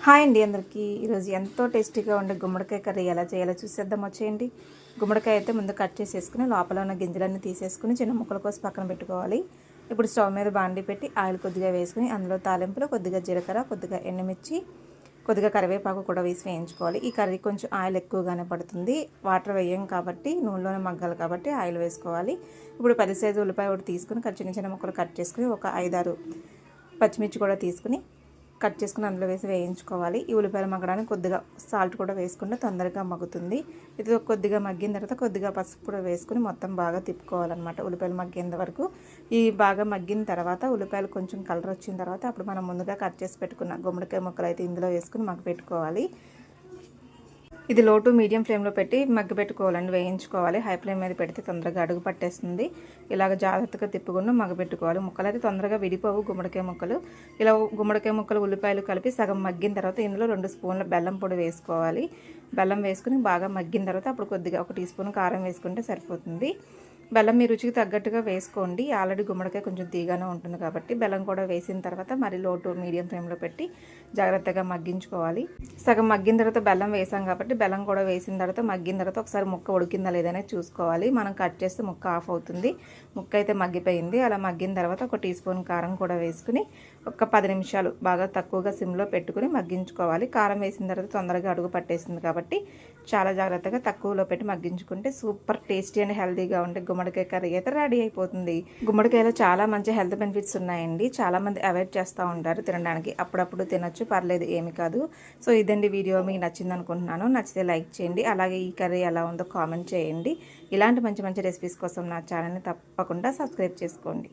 Hi అండి అందరికీ. ఈరోజు ఎంతో టేస్టీగా ఉండే గుమ్మడికాయ కర్రీ ఎలా చేయాలో చూసేద్దాం వచ్చేయండి. గుమ్మడికాయ అయితే ముందు కట్ చేసేసుకుని లోపల ఉన్న గింజలన్నీ తీసేసుకుని చిన్న ముక్కల కోసం పక్కన పెట్టుకోవాలి. ఇప్పుడు స్టవ్ మీద బాండి పెట్టి ఆయిల్ కొద్దిగా వేసుకుని అందులో తాలింపులో కొద్దిగా జీలకర్ర, కొద్దిగా ఎండుమిర్చి, కొద్దిగా కరివేపాకు కూడా వేసి వేయించుకోవాలి. ఈ కర్రీ కొంచెం ఆయిల్ ఎక్కువగానే పడుతుంది. వాటర్ వేయం కాబట్టి నూనెలోనే మగ్గాలి కాబట్టి ఆయిల్ వేసుకోవాలి. ఇప్పుడు 10 సైజు ఉల్లిపాయ ఒకటి తీసుకుని చిన్న చిన్న ముక్కలు కట్ చేసుకుని ఒక 5-6 పచ్చిమిర్చి కూడా తీసుకుని కట్ చేసుకుని అందులో వేసి వేయించుకోవాలి. ఈ ఉల్లిపాయలు మగ్గడానికి కొద్దిగా సాల్ట్ కూడా వేసుకుంటే తొందరగా మగ్గుతుంది. ఇది కొద్దిగా మగ్గిన తర్వాత కొద్దిగా పసుపు కూడా వేసుకుని మొత్తం బాగా తిప్పుకోవాలన్నమాట ఉల్లిపాయలు మగ్గేంత వరకు. ఈ బాగా మగ్గిన తర్వాత ఉల్లిపాయలు కొంచెం కలర్ వచ్చిన తర్వాత అప్పుడు మనం ముందుగా కట్ చేసి పెట్టుకున్న గుమ్మడికాయ ముక్కలు అయితే ఇందులో వేసుకుని మగ్గ పెట్టుకోవాలి. ఇది లో టు మీడియం ఫ్లేమ్లో పెట్టి మగ్గ పెట్టుకోవాలండి, వేయించుకోవాలి. హై ఫ్లేమ్ మీద పెడితే తొందరగా అడుగు పట్టేస్తుంది. ఇలాగ జాగ్రత్తగా తిప్పుకుండా మగ్గ పెట్టుకోవాలి. ముక్కలు అయితే తొందరగా విడిపోవు గుమ్మడికాయ ముక్కలు. ఇలా గుమ్మడికాయ ముక్కలు ఉల్లిపాయలు కలిపి సగం మగ్గిన తర్వాత ఇందులో 2 స్పూన్ల బెల్లం పొడి వేసుకోవాలి. బెల్లం వేసుకుని బాగా మగ్గిన తర్వాత అప్పుడు కొద్దిగా 1 టీ స్పూన్ కారం వేసుకుంటే సరిపోతుంది. బెల్లం మీ రుచికి తగ్గట్టుగా వేసుకోండి. ఆల్రెడీ గుమ్మడికాయ కొంచెం తీగానే ఉంటుంది కాబట్టి బెల్లం కూడా వేసిన తర్వాత మరి లో టు మీడియం ఫ్లేమ్లో పెట్టి జాగ్రత్తగా మగ్గించుకోవాలి. సగం మగ్గిన తర్వాత బెల్లం వేసాం కాబట్టి బెల్లం కూడా వేసిన తర్వాత మగ్గిన తర్వాత ఒకసారి ముక్క ఉడికిందా లేదనే చూసుకోవాలి. మనం కట్ చేస్తే ముక్క ఆఫ్ అవుతుంది. ముక్క అయితే మగ్గిపోయింది. అలా మగ్గిన తర్వాత 1 టీ స్పూన్ కారం కూడా వేసుకుని ఒక 10 నిమిషాలు బాగా తక్కువగా సిమ్లో పెట్టుకుని మగ్గించుకోవాలి. కారం వేసిన తర్వాత తొందరగా అడుగు పట్టేస్తుంది కాబట్టి చాలా జాగ్రత్తగా తక్కువలో పెట్టి మగ్గించుకుంటే సూపర్ టేస్టీ అండ్ హెల్తీగా ఉండే గుమ్మడికాయ కర్రీ అయితే రెడీ అయిపోతుంది. గుమ్మడికాయలో చాలా మంచి హెల్త్ బెనిఫిట్స్ ఉన్నాయండి. చాలామంది అవాయిడ్ చేస్తూ ఉంటారు తినడానికి. అప్పుడప్పుడు తినొచ్చు, పర్లేదు, ఏమి కాదు. సో ఇదండి వీడియో, మీకు నచ్చింది అనుకుంటున్నాను. నచ్చితే లైక్ చేయండి. అలాగే ఈ కర్రీ ఎలా ఉందో కామెంట్ చేయండి. ఇలాంటి మంచి మంచి రెసిపీస్ కోసం నా ఛానల్ని తప్పకుండా సబ్స్క్రైబ్ చేసుకోండి.